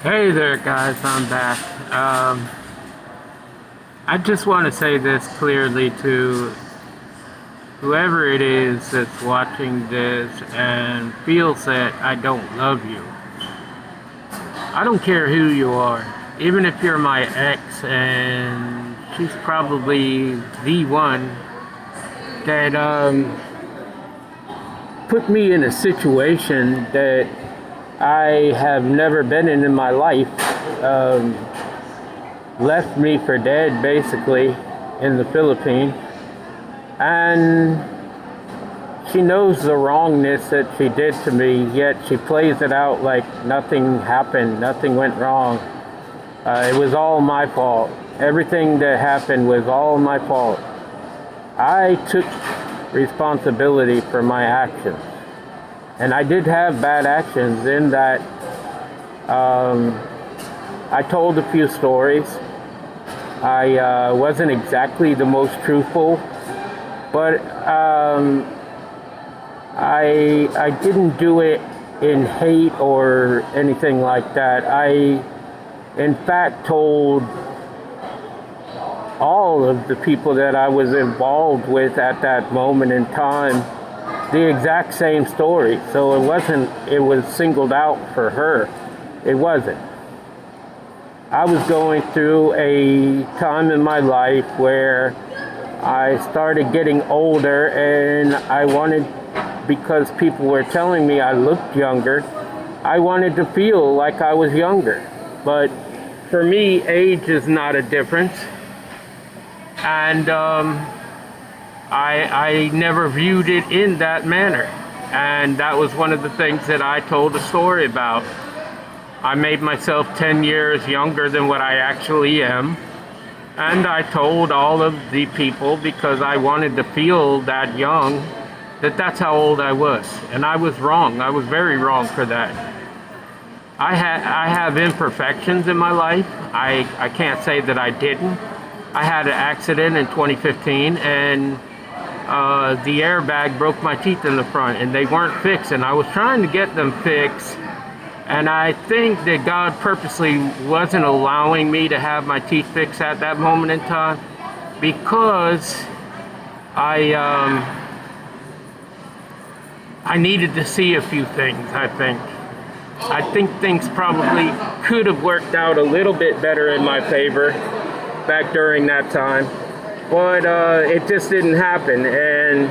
Hey there, guys. I'm back. I just want to say this clearly to whoever it is that's watching this and feels that I don't love you. I don't care who you are. Even if you're my ex and she's probably the one that put me in a situation that I have never been in my life. Um, Left me for dead basically in the Philippines, and she knows the wrongness that she did to me, yet she plays it out like nothing happened, nothing went wrong. It was all my fault. Everything that happened was all my fault. I took responsibility for my actions, and I did have bad actions in that I told a few stories. I wasn't exactly the most truthful, but I didn't do it in hate or anything like that. I, in fact, told all of the people that I was involved with at that moment in time the exact same story. So it was singled out for her. It wasn't. I was going through a time in my life where I started getting older and I wanted, because people were telling me I looked younger, I wanted to feel like I was younger. But for me, age is not a difference. And I never viewed it in that manner. And that was one of the things that I told a story about. I made myself 10 years younger than what I actually am. And I told all of the people, because I wanted to feel that young, that that's how old I was. And I was wrong. I was very wrong for that. I have imperfections in my life. I can't say that I didn't. I had an accident in 2015 and the airbag broke my teeth in the front and they weren't fixed. And I was trying to get them fixed. And I think that God purposely wasn't allowing me to have my teeth fixed at that moment in time because I needed to see a few things, I think. I think things probably could have worked out a little bit better in my favor back during that time. But it just didn't happen. And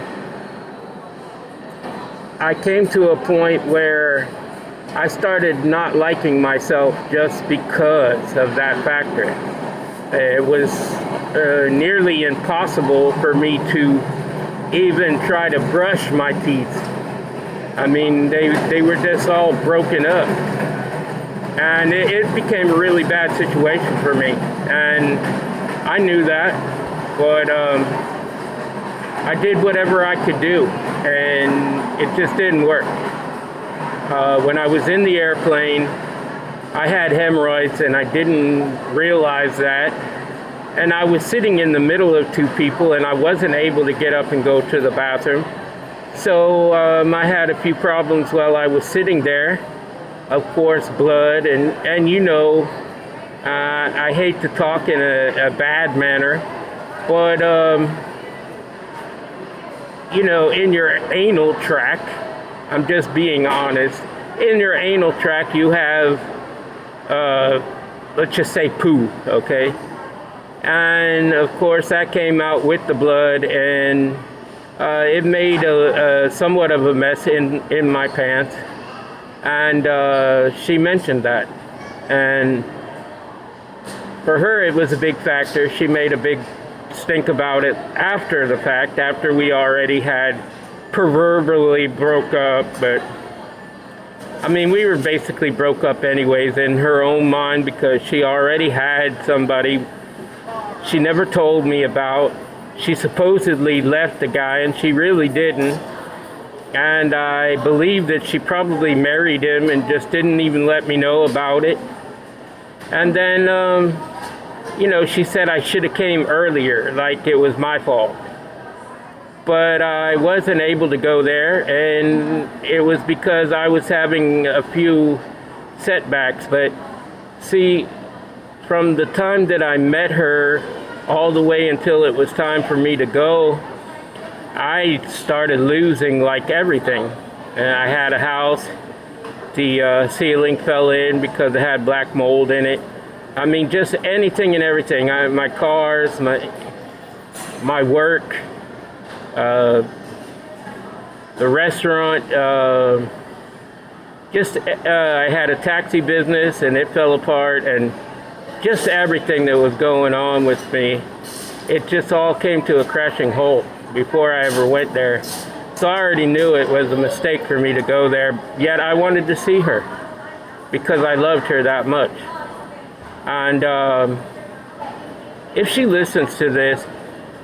I came to a point where I started not liking myself just because of that factor. It was nearly impossible for me to even try to brush my teeth. I mean, they were just all broken up. And it became a really bad situation for me. And I knew that, but I did whatever I could do, and it just didn't work. When I was in the airplane, I had hemorrhoids and I didn't realize that. And I was sitting in the middle of two people and I wasn't able to get up and go to the bathroom. So I had a few problems while I was sitting there. Of course, blood and you know, I hate to talk in a bad manner, but you know, in your anal tract, I'm just being honest. In your anal tract, you have, let's just say poo, okay? And of course, that came out with the blood, and it made a somewhat of a mess in my pants. And she mentioned that. And for her, it was a big factor. She made a big stink about it after the fact, after we already had proverbially broke up. But I mean, we were basically broke up anyways in her own mind because she already had somebody she never told me about. She supposedly left the guy and she really didn't. And I believe that she probably married him and just didn't even let me know about it. And then, you know, she said I should have came earlier, like it was my fault. But I wasn't able to go there, and it was because I was having a few setbacks. But See, from the time that I met her all the way until it was time for me to go, I started losing like everything. And I had a house, the ceiling fell in because it had black mold in it. I mean, just anything and everything. My cars, my work, the restaurant, I had a taxi business and it fell apart, and just everything that was going on with me, it just all came to a crashing halt before I ever went there. So I already knew it was a mistake for me to go there, yet I wanted to see her because I loved her that much. And if she listens to this,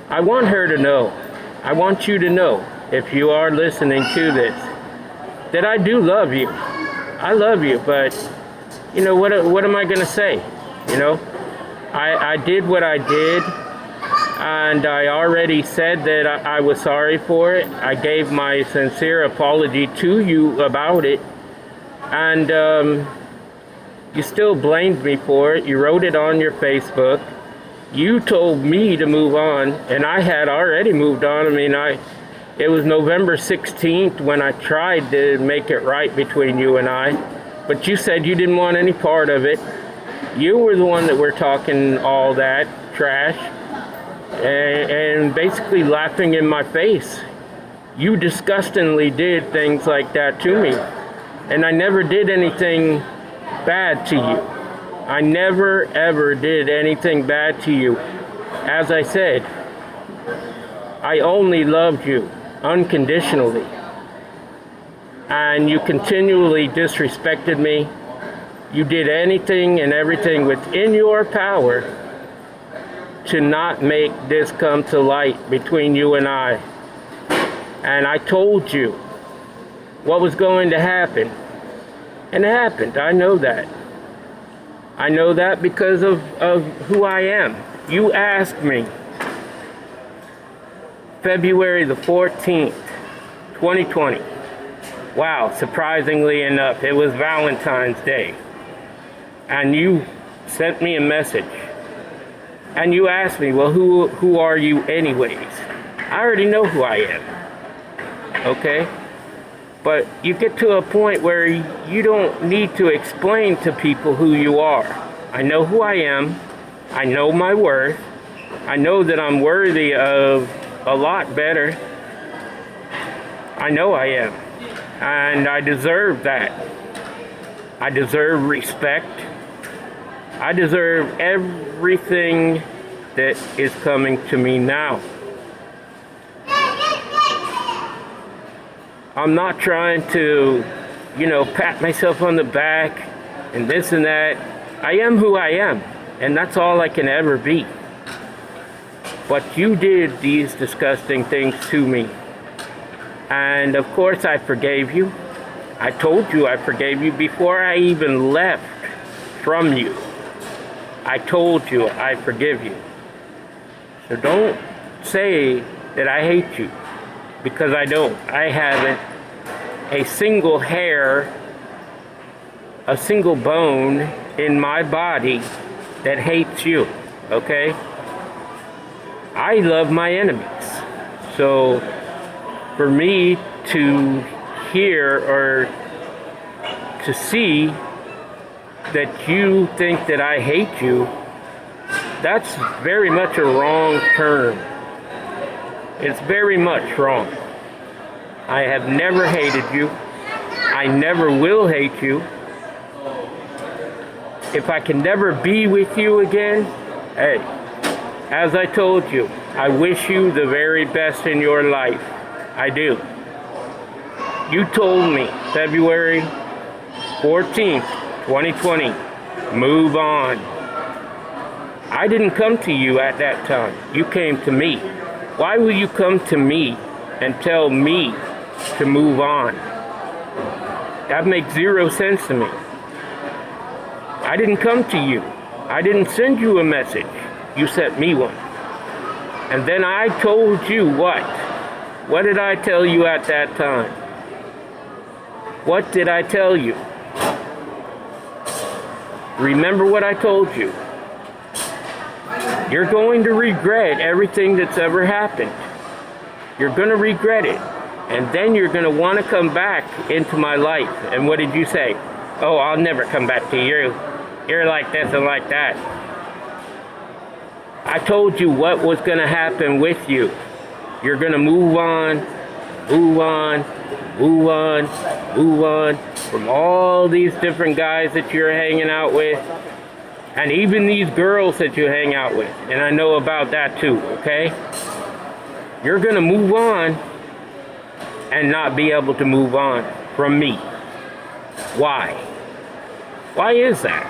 I want her to know, I want you to know, if you are listening to this, that I do love you. I love you, but you know, what am I gonna say? You know, I did what I did, and I already said that I was sorry for it. I gave my sincere apology to you about it, and you still blamed me for it. You wrote it on your Facebook. You told me to move on, and I had already moved on. I mean, it was November 16th when I tried to make it right between you and I, but you said you didn't want any part of it. You were the one that were talking all that trash and basically laughing in my face. You disgustingly did things like that to me, and I never did anything bad to you. I never ever did anything bad to you. As I said, I only loved you unconditionally, and you continually disrespected me. You did anything and everything within your power to not make this come to light between you and I. And I told you what was going to happen, and it happened. I know that. I know that because of who I am. You asked me February the 14th, 2020. Wow, surprisingly enough, it was Valentine's Day. And you sent me a message. And you asked me, well, who are you anyways? I already know who I am. Okay? But you get to a point where you don't need to explain to people who you are. I know who I am. I know my worth. I know that I'm worthy of a lot better. I know I am. And I deserve that. I deserve respect. I deserve everything that is coming to me now. I'm not trying to, pat myself on the back and this and that. I am who I am, and that's all I can ever be. But you did these disgusting things to me. And of course I forgave you. I told you I forgave you before I even left from you. I told you I forgive you. So don't say that I hate you, because I don't. I haven't a single hair, a single bone in my body that hates you, okay? I love my enemies. So for me to hear or to see that you think that I hate you, that's very much a wrong term. It's very much wrong. I have never hated you. I never will hate you. If I can never be with you again, hey, as I told you, I wish you the very best in your life. I do. You told me February 14th, 2020, move on. I didn't come to you at that time. You came to me. Why will you come to me and tell me to move on? That makes zero sense to me. I didn't come to you. I didn't send you a message. You sent me one. And then I told you what? What did I tell you at that time? What did I tell you? Remember what I told you. You're going to regret everything that's ever happened. You're going to regret it. And then you're going to want to come back into my life. And what did you say? Oh, I'll never come back to you. You're like this and like that. I told you what was going to happen with you. You're going to move on, move on, move on, move on from all these different guys that you're hanging out with. And even these girls that you hang out with. And I know about that too, okay? You're going to move on and not be able to move on from me. Why? Why is that?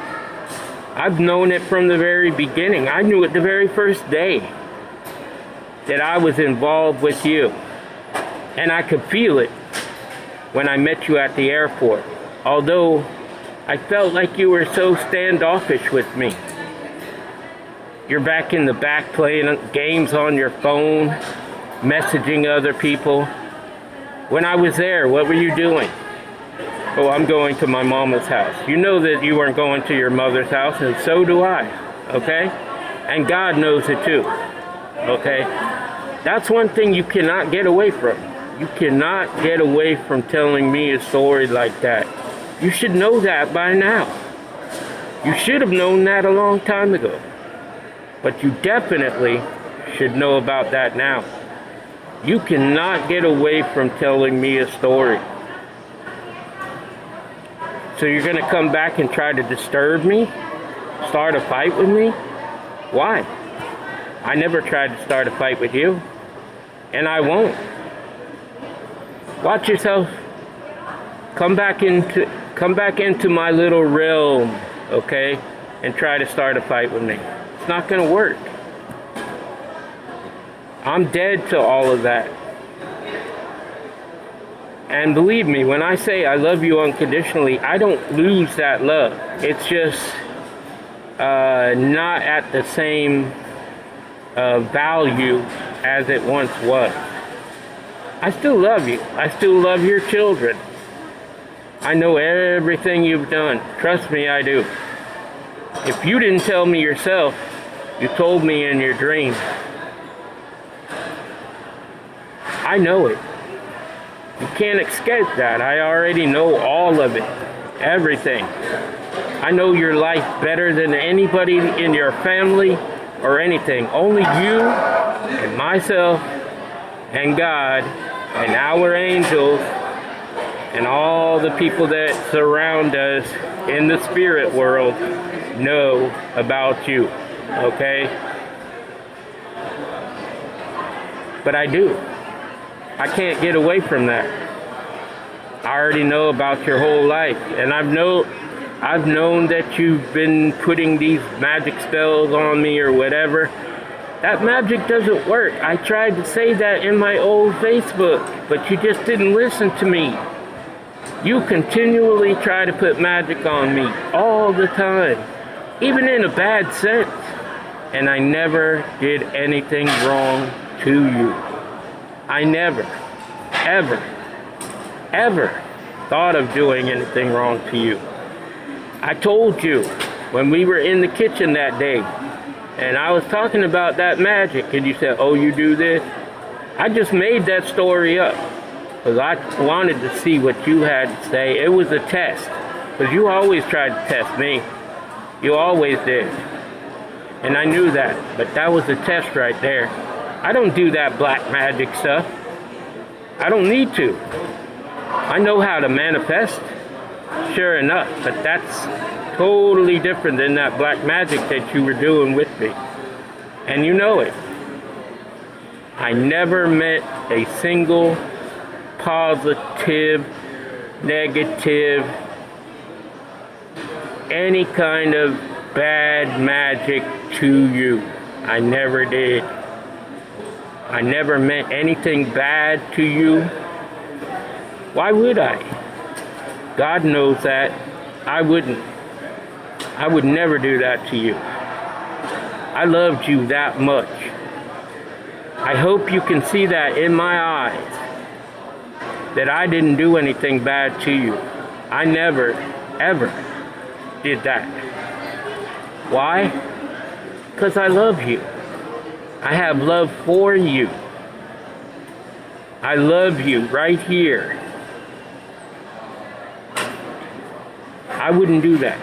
I've known it from the very beginning. I knew it the very first day that I was involved with you. And I could feel it when I met you at the airport. Although I felt like you were so standoffish with me. You're back in the back playing games on your phone, messaging other people. When I was there, what were you doing? Oh, I'm going to my mama's house. You know that you weren't going to your mother's house, and so do I, okay? And God knows it too, okay? That's one thing you cannot get away from. You cannot get away from telling me a story like that. You should know that by now. You should have known that a long time ago. But you definitely should know about that now. You cannot get away from telling me a story. So you're going to come back and try to disturb me? Start a fight with me? Why? I never tried to start a fight with you. And I won't. Watch yourself. Come back into my little realm, okay? And try to start a fight with me. It's not going to work. I'm dead to all of that. And believe me, when I say I love you unconditionally, I don't lose that love. It's just not at the same value as it once was. I still love you. I still love your children. I know everything you've done. Trust me, I do. If you didn't tell me yourself, you told me in your dream. I know it. You can't escape that. I already know all of it. Everything. I know your life better than anybody in your family or anything. Only you and myself and God and our angels and all the people that surround us in the spirit world know about you. Okay? But I do. I can't get away from that. I already know about your whole life. And I've known that you've been putting these magic spells on me or whatever. That magic doesn't work. I tried to say that in my old Facebook, but you just didn't listen to me. You continually try to put magic on me all the time, even in a bad sense. And I never did anything wrong to you. I never, ever, ever thought of doing anything wrong to you. I told you when we were in the kitchen that day, and I was talking about that magic, and you said, oh, you do this? I just made that story up because I wanted to see what you had to say. It was a test, because you always tried to test me. You always did. And I knew that, but that was a test right there. I don't do that black magic stuff. I don't need to. I know how to manifest, sure enough, but that's totally different than that black magic that you were doing with me. And you know it. I never met a single positive, negative, any kind of bad magic to you. I never did. I never meant anything bad to you. Why would I? God knows that. I wouldn't. I would never do that to you. I loved you that much. I hope you can see that in my eyes, that I didn't do anything bad to you. I never, ever did that. Why? Because I love you. I have love for you. I love you right here. I wouldn't do that.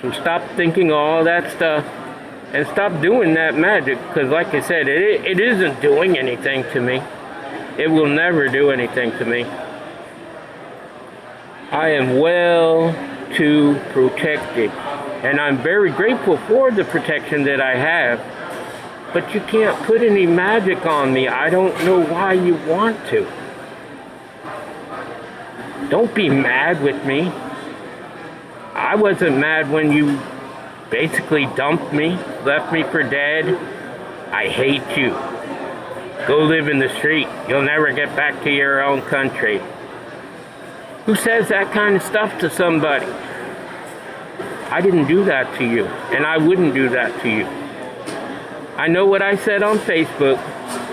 So stop thinking all that stuff and stop doing that magic, because like I said, it isn't doing anything to me. It will never do anything to me. I am well too protected, and I'm very grateful for the protection that I have, but you can't put any magic on me. I don't know why you want to. Don't be mad with me. I wasn't mad when you basically dumped me, left me for dead. I hate you. Go live in the street. You'll never get back to your own country. Who says that kind of stuff to somebody? I didn't do that to you, and I wouldn't do that to you. I know what I said on Facebook.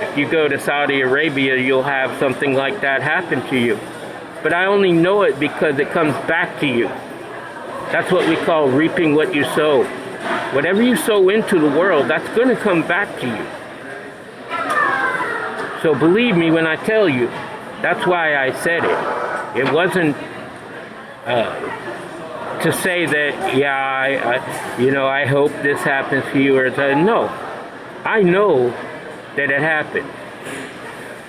If you go to Saudi Arabia, you'll have something like that happen to you. But I only know it because it comes back to you. That's what we call reaping what you sow. Whatever you sow into the world, that's going to come back to you. So believe me when I tell you, that's why I said it. It wasn't to say that, yeah, I hope this happens to you, or no. I know that it happened.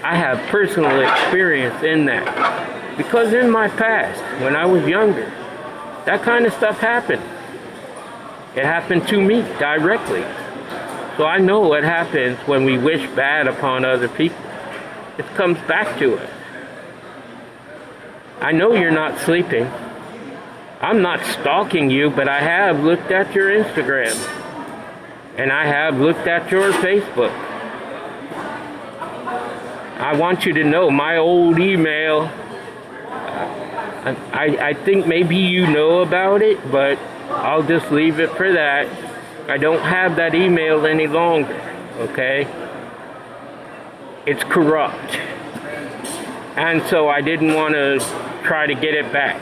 I have personal experience in that. Because in my past, when I was younger, that kind of stuff happened. It happened to me directly. So I know what happens when we wish bad upon other people. It comes back to us. I know you're not sleeping. I'm not stalking you, but I have looked at your Instagram. And I have looked at your Facebook. I want you to know my old email, I think maybe you know about it, but I'll just leave it for that. I don't have that email any longer, okay? It's corrupt. And so I didn't want to try to get it back.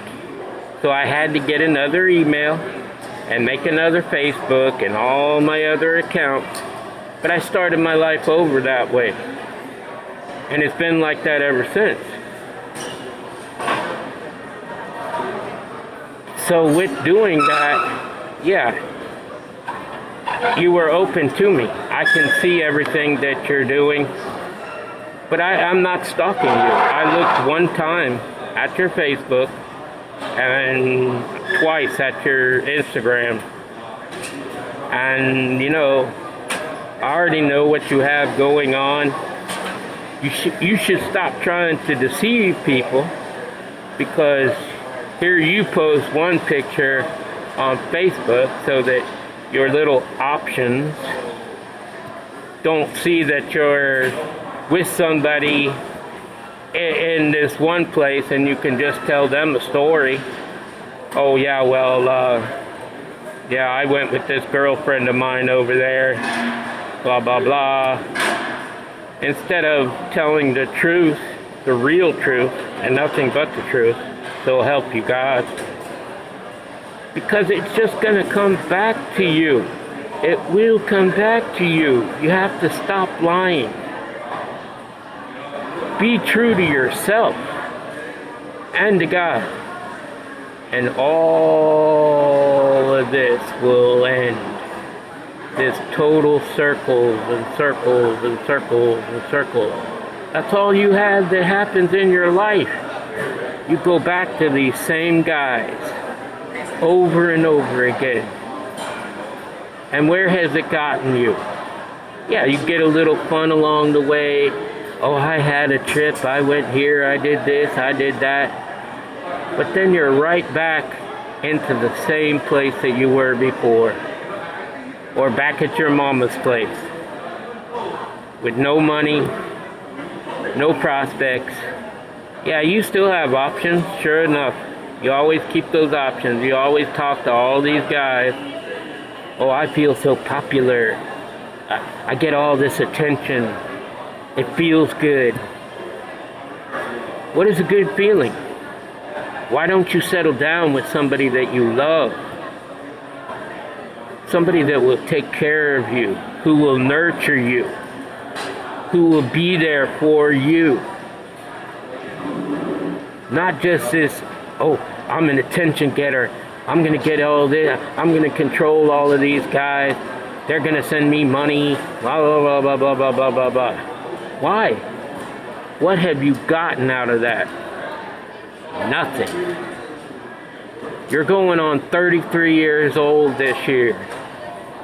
So I had to get another email and make another Facebook and all my other accounts. But I started my life over that way. And it's been like that ever since. So with doing that, yeah, you were open to me. I can see everything that you're doing. But I'm not stalking you. I looked one time at your Facebook and twice at your Instagram. And, I already know what you have going on. You should stop trying to deceive people, because here you post one picture on Facebook so that your little options don't see that you're with somebody in this one place, and you can just tell them a story. Oh yeah, well, I went with this girlfriend of mine over there, blah blah blah. Instead of telling the truth, the real truth, and nothing but the truth, so help you God. Because it's just gonna come back to you. It will come back to you. You have to stop lying. Be true to yourself and to God. And all of this will end. This total circles and circles and circles and circles. That's all you have that happens in your life. You go back to these same guys over and over again. And where has it gotten you? Yeah, you get a little fun along the way. Oh, I had a trip, I went here, I did this, I did that. But then you're right back into the same place that you were before. Or back at your mama's place. With no money, no prospects. Yeah, you still have options, sure enough. You always keep those options. You always talk to all these guys. Oh, I feel so popular. I get all this attention. It feels good. What is a good feeling? Why don't you settle down with somebody that you love? Somebody that will take care of you, who will nurture you, who will be there for you. Not just this, oh, I'm an attention getter. I'm going to get all this. I'm going to control all of these guys. They're going to send me money. Blah, blah, blah, blah, blah, blah, blah, blah. Why? What have you gotten out of that? Nothing. You're going on 33 years old this year.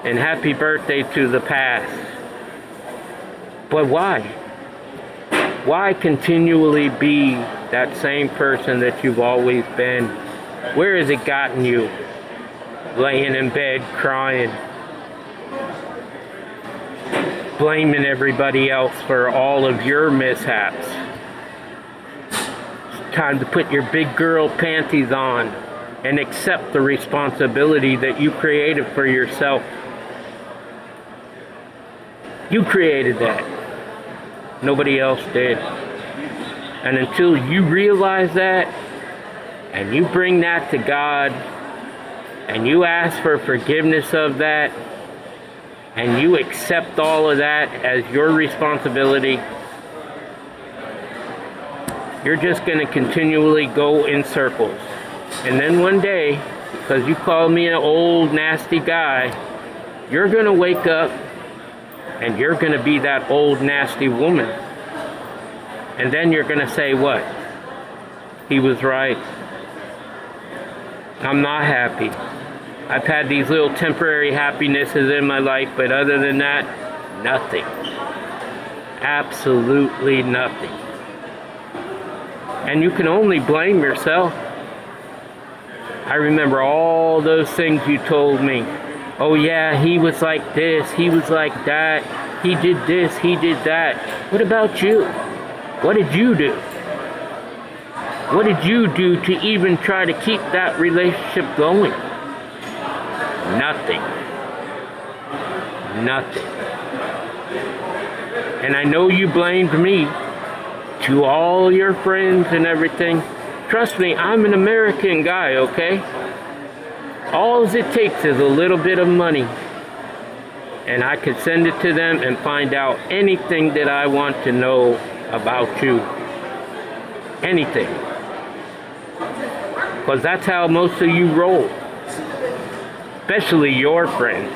And happy birthday to the past. But why? Why continually be that same person that you've always been? Where has it gotten you? Laying in bed crying. Blaming everybody else for all of your mishaps. It's time to put your big girl panties on and accept the responsibility that you created for yourself. You created that. Nobody else did. And until you realize that, and you bring that to God, and you ask for forgiveness of that, and you accept all of that as your responsibility, you're just going to continually go in circles. And then one day, because you called me an old nasty guy, you're going to wake up and you're going to be that old nasty woman. And then you're going to say what? He was right. I'm not happy. I've had these little temporary happinesses in my life, but other than that, nothing. Absolutely nothing. And you can only blame yourself. I remember all those things you told me. Oh yeah, he was like this, he was like that, he did this, he did that. What about you? What did you do? What did you do to even try to keep that relationship going? Nothing. Nothing. And I know you blamed me to all your friends and everything. Trust me, I'm an American guy, okay? All it takes is a little bit of money, and I can send it to them and find out anything that I want to know about you. Anything. Because that's how most of you roll. Especially your friends.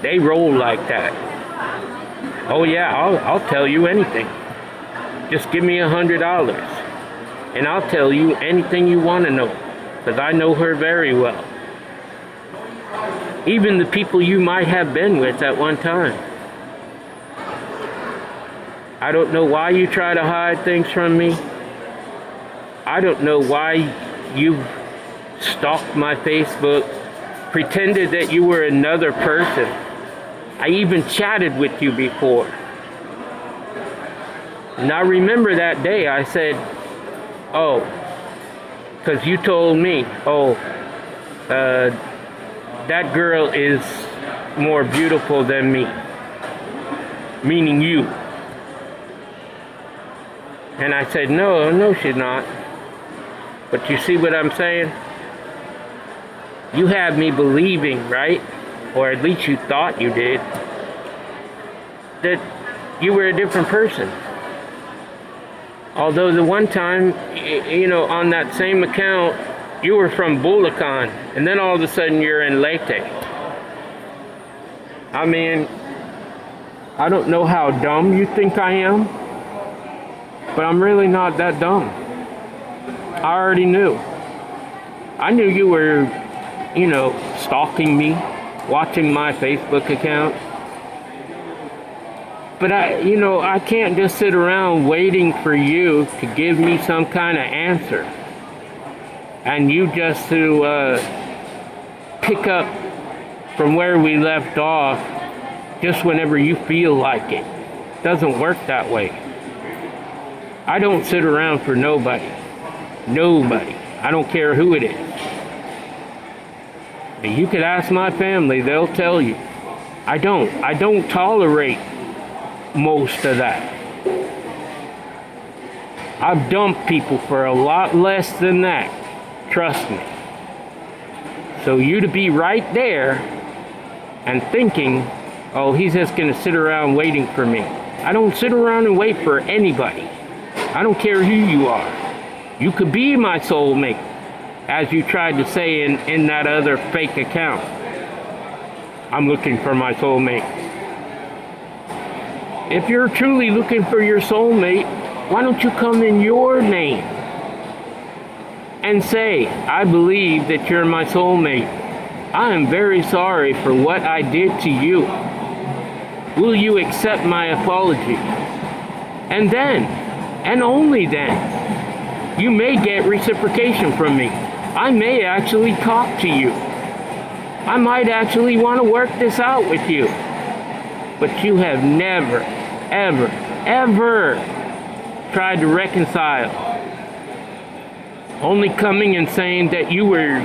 They roll like that. Oh yeah, I'll tell you anything. Just give me $100 and I'll tell you anything you want to know. Because I know her very well. Even the people you might have been with at one time. I don't know why you try to hide things from me. I don't know why you stalked my Facebook, pretended that you were another person. I even chatted with you before. And I remember that day I said, oh, because you told me, oh, that girl is more beautiful than me. Meaning you. And I said, no, she's not. But you see what I'm saying? You had me believing, right? Or at least you thought you did. That you were a different person. Although the one time, on that same account, you were from Bulacan, and then all of a sudden you're in Leyte. I mean, I don't know how dumb you think I am, but I'm really not that dumb. I already knew. I knew you were, stalking me, watching my Facebook account. But I can't just sit around waiting for you to give me some kind of answer. And you just to pick up from where we left off just whenever you feel like it. Doesn't work that way. I don't sit around for nobody. Nobody. I don't care who it is. You could ask my family, they'll tell you. I don't tolerate most of that. I've dumped people for a lot less than that. Trust me. So you to be right there and thinking, oh, he's just going to sit around waiting for me. I don't sit around and wait for anybody. I don't care who you are. You could be my soulmate, as you tried to say in that other fake account. I'm looking for my soulmate. If you're truly looking for your soulmate, why don't you come in your name and say, I believe that you're my soulmate. I am very sorry for what I did to you. Will you accept my apology? And then, and only then, you may get reciprocation from me. I may actually talk to you. I might actually want to work this out with you. But you have never, ever, ever tried to reconcile. Only coming and saying that you were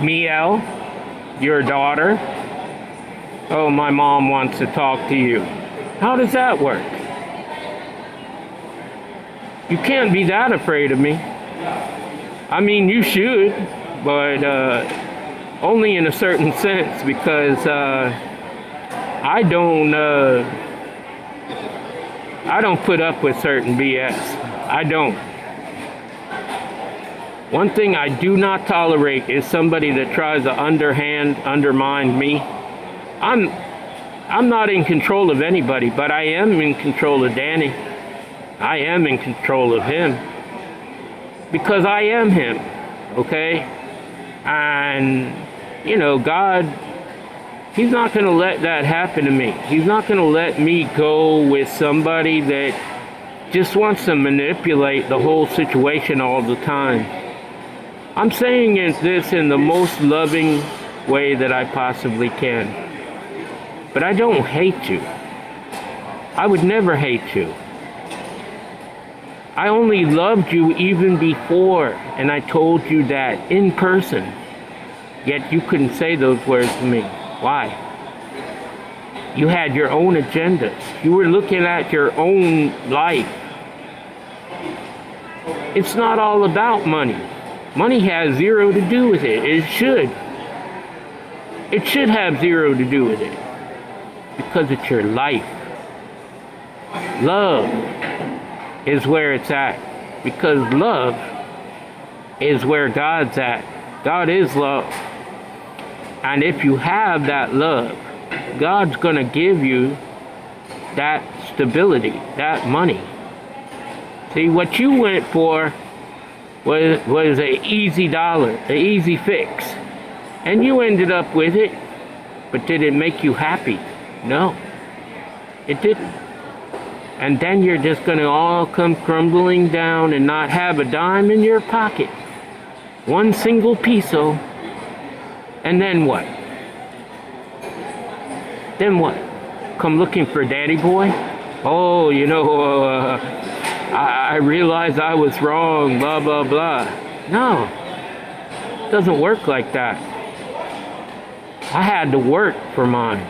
Miel, your daughter. Oh, my mom wants to talk to you. How does that work? You can't be that afraid of me. I mean, you should, but only in a certain sense, because I don't put up with certain BS. I don't. One thing I do not tolerate is somebody that tries to undermine me. I'm not in control of anybody, but I am in control of Danny. I am in control of him. Because I am him, okay? And, you know, God, he's not going to let that happen to me. He's not going to let me go with somebody that just wants to manipulate the whole situation all the time. I'm saying this in the most loving way that I possibly can. But I don't hate you. I would never hate you. I only loved you even before, and I told you that in person. Yet you couldn't say those words to me. Why? You had your own agendas. You were looking at your own life. It's not all about money. Money has zero to do with it. It should. It should have zero to do with it. Because it's your life. Love is where it's at. Because love is where God's at. God is love. And if you have that love, God's going to give you that stability, that money. See, what you went for was an easy dollar, an easy fix. And you ended up with it, but did it make you happy? No, it didn't. And then you're just going to all come crumbling down and not have a dime in your pocket. One single peso. And then what? Then what? Come looking for Daddy Boy? Oh, you know, I realized I was wrong, blah, blah, blah. No, it doesn't work like that. I had to work for mine.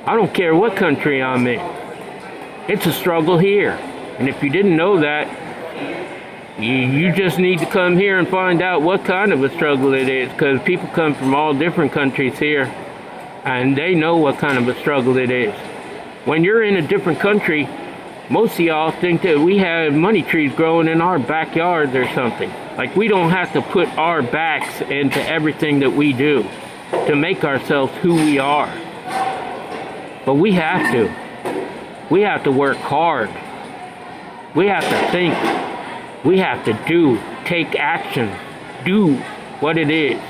I don't care what country I'm in. It's a struggle here. And if you didn't know that, you just need to come here and find out what kind of a struggle it is, because people come from all different countries here, and they know what kind of a struggle it is. When you're in a different country, most of y'all think that we have money trees growing in our backyards or something. Like we don't have to put our backs into everything that we do to make ourselves who we are. But we have to. We have to work hard. We have to think. We have to do, take action, do what it is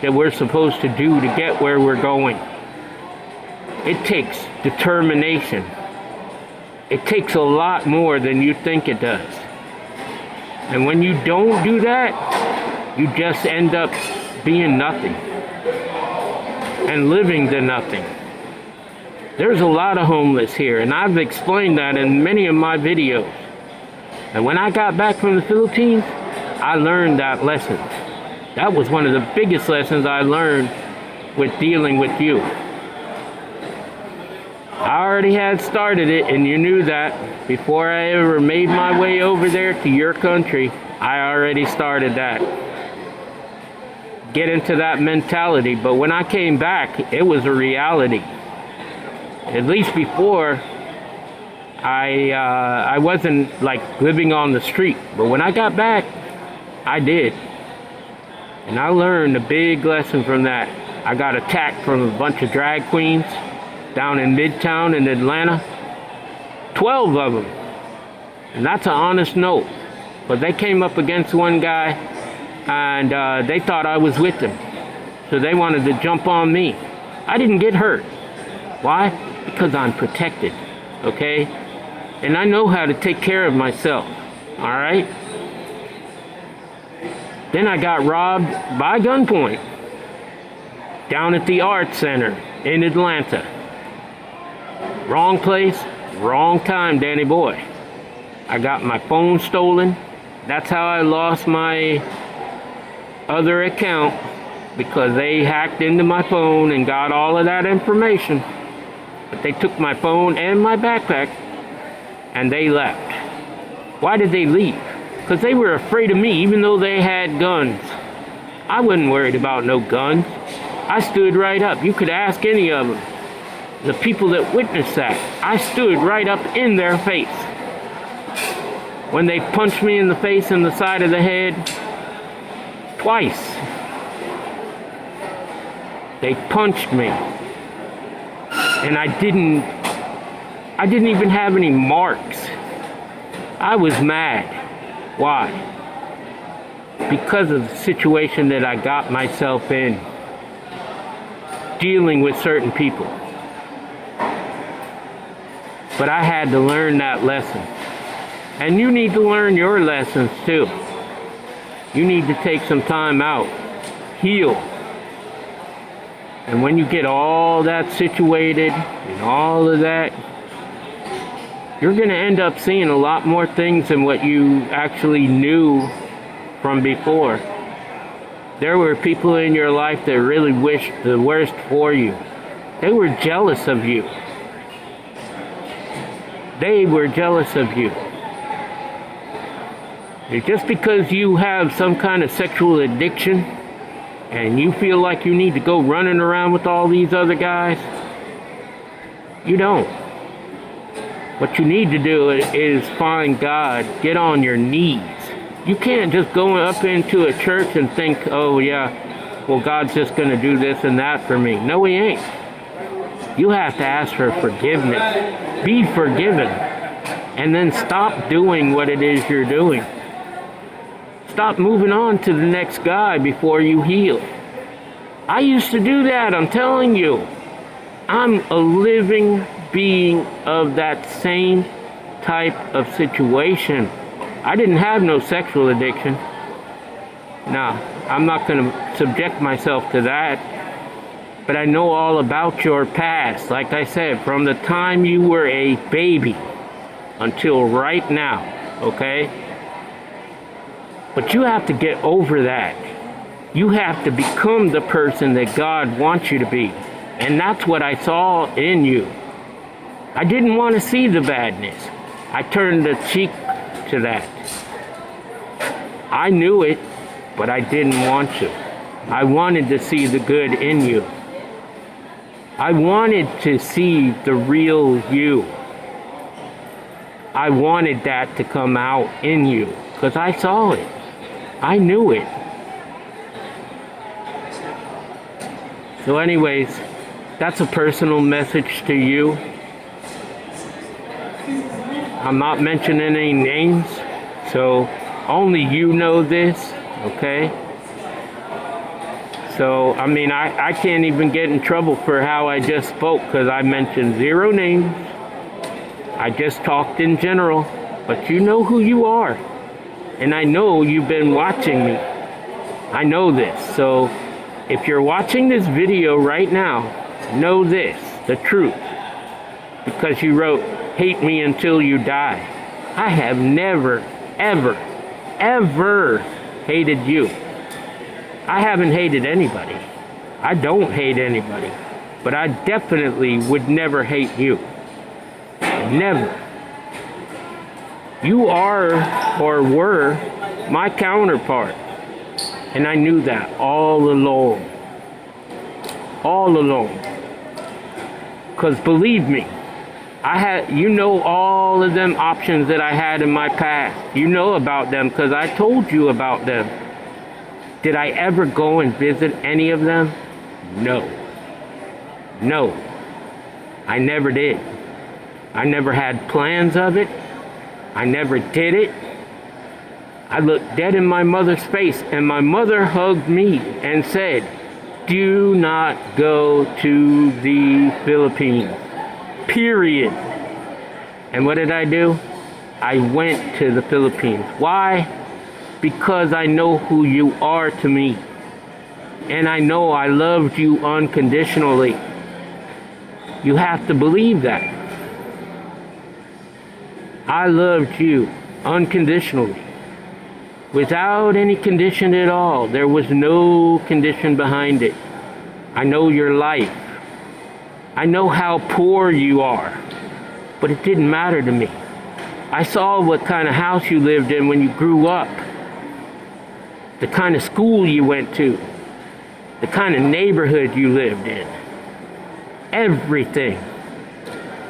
that we're supposed to do to get where we're going. It takes determination. It takes a lot more than you think it does. And when you don't do that, you just end up being nothing and living to nothing. There's a lot of homeless here, and I've explained that in many of my videos. And when I got back from the Philippines, I learned that lesson. That was one of the biggest lessons I learned with dealing with you. I already had started it, and you knew that. Before I ever made my way over there to your country, I already started that. get into that mentality. But when I came back, it was a reality. At least before, I wasn't like living on the street. But when I got back, I did. And I learned a big lesson from that. I got attacked from a bunch of drag queens down in Midtown in Atlanta. 12 of them. And that's an honest note. But they came up against one guy, and they thought I was with them. So they wanted to jump on me. I didn't get hurt. Why? Because I'm protected. Okay? And I know how to take care of myself. Alright? Then I got robbed by gunpoint down at the Arts Center in Atlanta. Wrong place, wrong time, Danny boy. I got my phone stolen. That's how I lost my other account, because they hacked into my phone and got all of that information. But they took my phone and my backpack and they left. Why did they leave? Because they were afraid of me, even though they had guns. I wasn't worried about no guns. I stood right up. You could ask any of them. The people that witnessed that. I stood right up in their face. When they punched me in the face and the side of the head, twice. They punched me. And I didn't even have any marks. I was mad. Why? Because of the situation that I got myself in, dealing with certain people. But I had to learn that lesson. And you need to learn your lessons too. You need to take some time out, heal. And when you get all that situated and all of that, you're going to end up seeing a lot more things than what you actually knew from before. There were people in your life that really wished the worst for you. They were jealous of you. They were jealous of you. Just because you have some kind of sexual addiction and you feel like you need to go running around with all these other guys, you don't. What you need to do is find God, get on your knees. You can't just go up into a church and think, oh yeah, well God's just going to do this and that for me. No, He ain't. You have to ask for forgiveness. Be forgiven. And then stop doing what it is you're doing. Stop moving on to the next guy before you heal. I used to do that, I'm telling you. I'm a living being of that same type of situation. I didn't have no sexual addiction. No, I'm not going to subject myself to that. But I know all about your past. Like I said, from the time you were a baby until right now, okay? But you have to get over that. You have to become the person that God wants you to be. And that's what I saw in you. I didn't want to see the badness. I turned the cheek to that. I knew it, but I didn't want to. I wanted to see the good in you. I wanted to see the real you. I wanted that to come out in you, because I saw it. I knew it. So anyways, that's a personal message to you. I'm not mentioning any names, so only you know this, okay? So, I mean, I can't even get in trouble for how I just spoke, because I mentioned 0 names. I just talked in general, but you know who you are. And I know you've been watching me. I know this. So if you're watching this video right now, know this, the truth. Because you wrote, hate me until you die. I have never, ever, ever hated you. I haven't hated anybody. I don't hate anybody. But I definitely would never hate you. Never. You are or were my counterpart. And I knew that all along. All along. Because believe me, you know all of them options that I had in my past. You know about them because I told you about them. Did I ever go and visit any of them? No. No. I never did. I never had plans of it. I never did it. I looked dead in my mother's face, and my mother hugged me and said, "Do not go to the Philippines. Period." And what did I do? I went to the Philippines. Why? Because I know who you are to me. And I know I loved you unconditionally. You have to believe that. I loved you unconditionally. Without any condition at all. There was no condition behind it. I know your life. I know how poor you are. But it didn't matter to me. I saw what kind of house you lived in when you grew up. The kind of school you went to. The kind of neighborhood you lived in. Everything.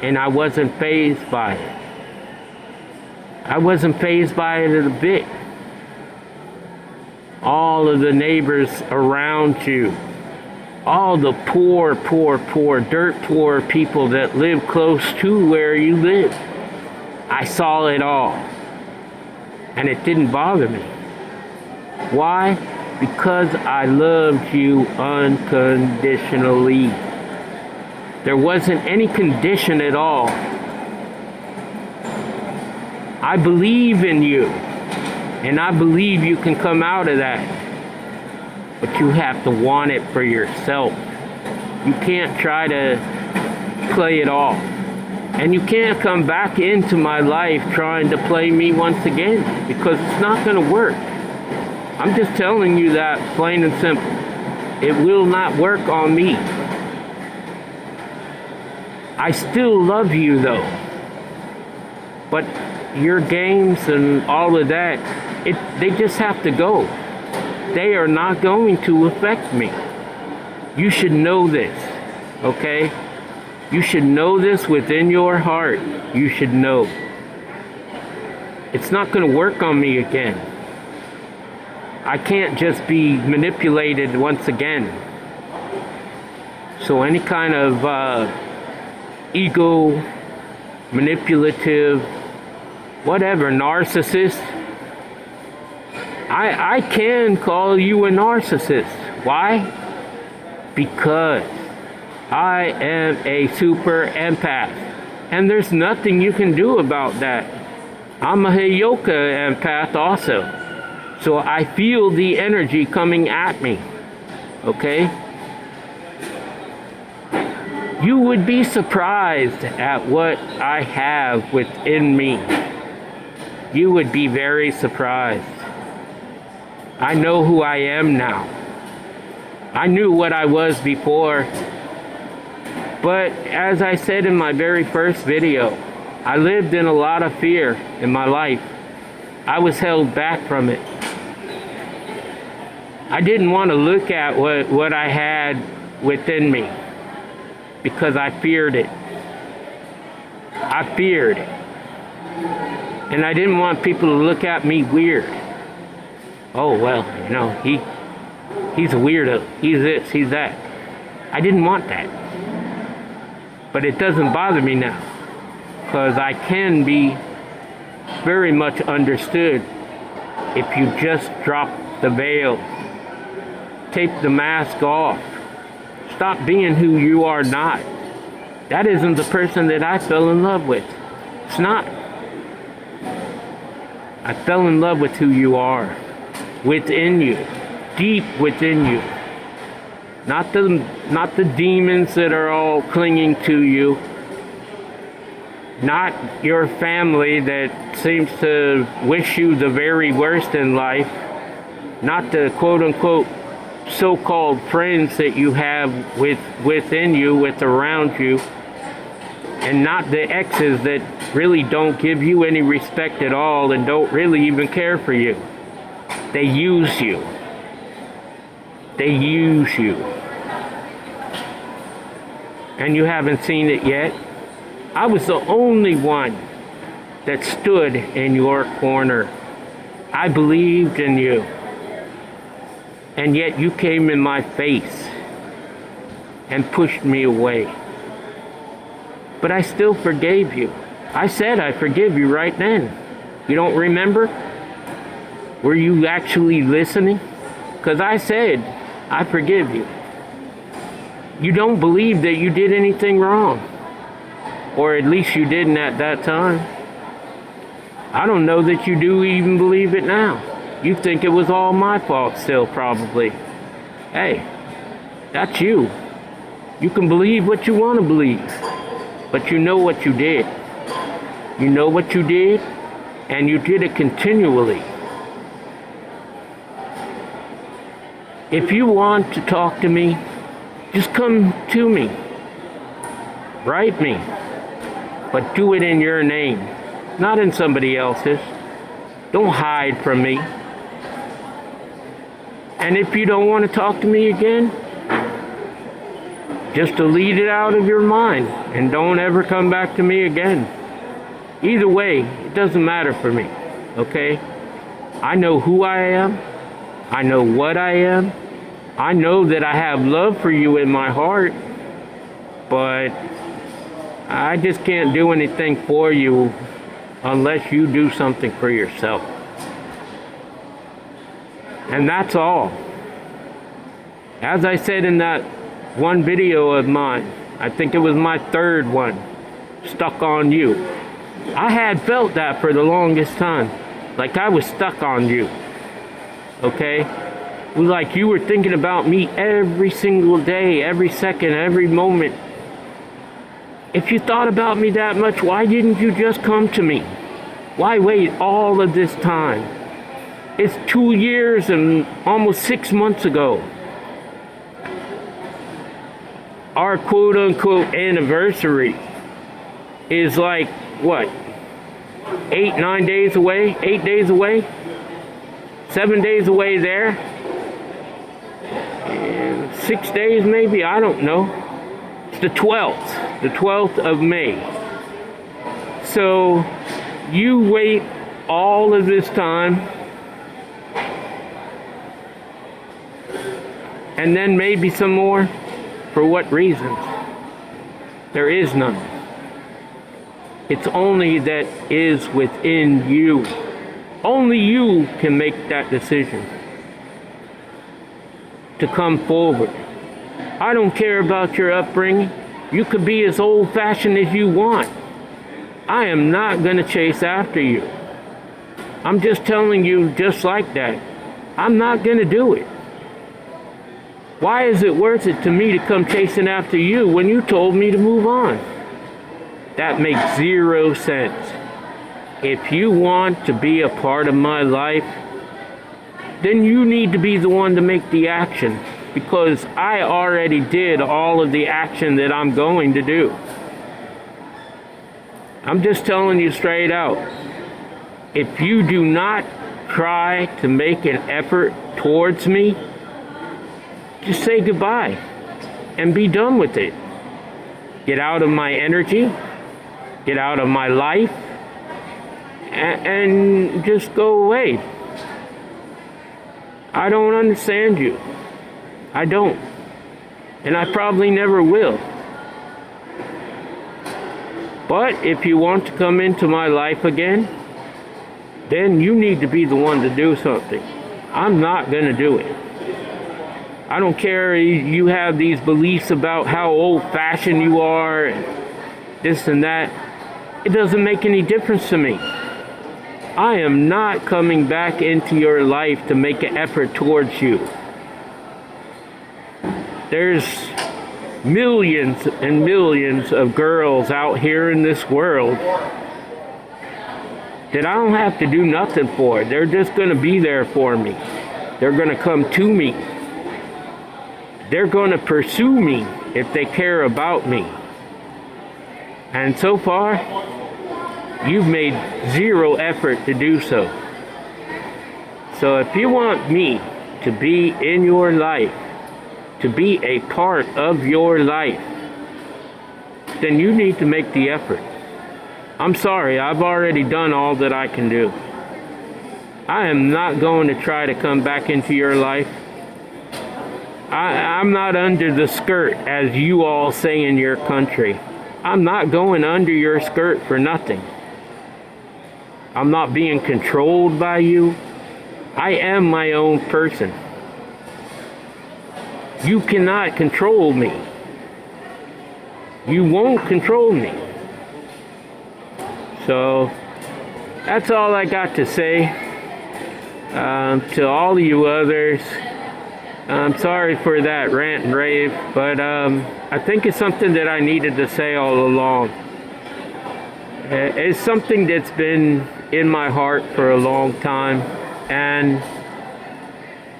And I wasn't fazed by it. I wasn't fazed by it a bit. All of the neighbors around you, all the poor, dirt poor people that live close to where you live. I saw it all. And it didn't bother me. Why? Because I loved you unconditionally. There wasn't any condition at all. I believe in you. And I believe you can come out of that. But you have to want it for yourself. You can't try to play it off. And you can't come back into my life trying to play me once again. Because it's not going to work. I'm just telling you that plain and simple. It will not work on me. I still love you though. But your games and all of that, they just have to go. They are not going to affect me. You should know this, okay? You should know this within your heart. You should know. It's not going to work on me again. I can't just be manipulated once again. So any kind of ego, manipulative, whatever, narcissist, I can call you a narcissist. Why? Because I am a super empath. And there's nothing you can do about that. I'm a Heyoka empath also. So I feel the energy coming at me. Okay? You would be surprised at what I have within me. You would be very surprised. I know who I am now. I knew what I was before. But as I said in my very first video, I lived in a lot of fear in my life. I was held back from it. I didn't want to look at what I had within me because I feared it. I feared it. And I didn't want people to look at me weird. Oh, well, you know, he's a weirdo. He's this, he's that. I didn't want that. But it doesn't bother me now. Because I can be very much understood if you just drop the veil. Take the mask off. Stop being who you are not. That isn't the person that I fell in love with. It's not. I fell in love with who you are. Within you. Deep within you. Not the demons that are all clinging to you. Not your family that seems to wish you the very worst in life. Not the quote-unquote so-called friends that you have within you, around you. And not the exes that really don't give you any respect at all and don't really even care for you. They use you. They use you. And you haven't seen it yet. I was the only one that stood in your corner. I believed in you. And yet you came in my face and pushed me away. But I still forgave you. I said I forgive you right then. You don't remember? Were you actually listening? Because I said, I forgive you. You don't believe that you did anything wrong. Or at least you didn't at that time. I don't know that you do even believe it now. You think it was all my fault still, probably. Hey, that's you. You can believe what you want to believe. But you know what you did. You know what you did, and you did it continually. If you want to talk to me, just come to me. Write me. But do it in your name, not in somebody else's. Don't hide from me. And if you don't want to talk to me again, just delete it out of your mind and don't ever come back to me again. Either way, it doesn't matter for me, okay? I know who I am. I know what I am. I know that I have love for you in my heart, but I just can't do anything for you unless you do something for yourself. And that's all. As I said in that one video of mine, I think it was my third one, Stuck on You. I had felt that for the longest time, like I was stuck on you, okay? It was like you were thinking about me every single day, every second, every moment. If you thought about me that much, why didn't you just come to me? Why wait all of this time? It's 2 years and almost 6 months ago. Our quote-unquote anniversary is like, what, 8 days away? 8 days away? 7 days away there? And 6 days maybe? I don't know. It's the 12th of May. So you wait all of this time, and then maybe some more. For what reasons? There is none. It's only that is within you. Only you can make that decision to come forward. I don't care about your upbringing. You could be as old-fashioned as you want. I am not going to chase after you. I'm just telling you just like that. I'm not going to do it. Why is it worth it to me to come chasing after you when you told me to move on? That makes 0 sense. If you want to be a part of my life, then you need to be the one to make the action, because I already did all of the action that I'm going to do. I'm just telling you straight out. If you do not try to make an effort towards me, just say goodbye and be done with it. Get out of my energy, get out of my life, and just go away. I don't understand you. I don't. And I probably never will. But if you want to come into my life again, then you need to be the one to do something. I'm not going to do it. I don't care you have these beliefs about how old-fashioned you are and this and that. It doesn't make any difference to me. I am not coming back into your life to make an effort towards you. There's millions and millions of girls out here in this world that I don't have to do nothing for. They're just going to be there for me. They're going to come to me. They're going to pursue me if they care about me. And so far, you've made 0 effort to do so. So if you want me to be in your life, to be a part of your life, then you need to make the effort. I'm sorry, I've already done all that I can do. I am not going to try to come back into your life. I'm not under the skirt, as you all say in your country. I'm not going under your skirt for nothing. I'm not being controlled by you. I am my own person. You cannot control me. You won't control me. So, that's all I got to say. To all of you others, I'm sorry for that rant and rave, but I think it's something that I needed to say all along. It's something that's been in my heart for a long time, and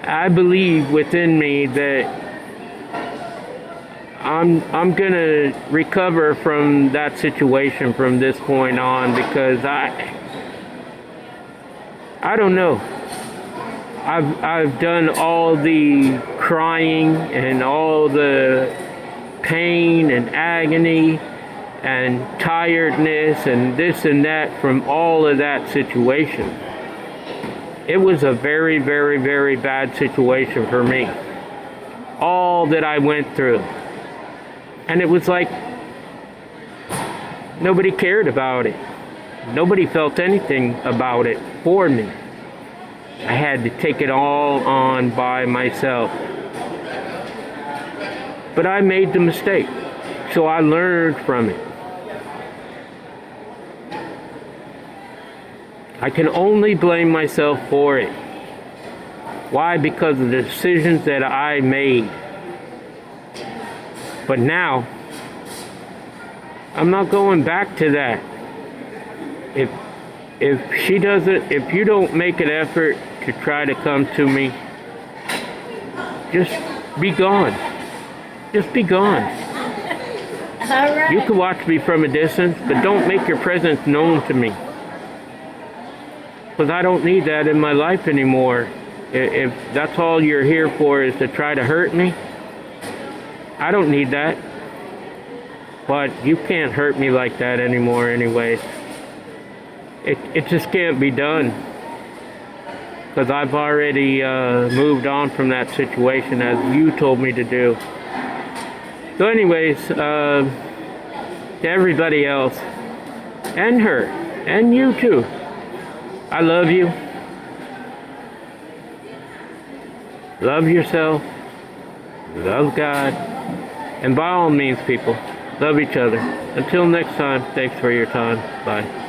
I believe within me that I'm gonna recover from that situation from this point on, because I don't know. I've done all the crying and all the pain and agony and tiredness and this and that from all of that situation. It was a very, very, very bad situation for me. All that I went through. And it was like nobody cared about it. Nobody felt anything about it for me. I had to take it all on by myself. But I made the mistake, so I learned from it. I can only blame myself for it. Why? Because of the decisions that I made. But now, I'm not going back to that. If you don't make an effort to try to come to me, just be gone. Just be gone. All right. You can watch me from a distance, but don't make your presence known to me. Because I don't need that in my life anymore. If that's all you're here for is to try to hurt me, I don't need that. But you can't hurt me like that anymore anyways. It just can't be done. Because I've already moved on from that situation as you told me to do. So anyways, to everybody else, and her, and you too, I love you. Love yourself. Love God. And by all means, people, love each other. Until next time, thanks for your time. Bye.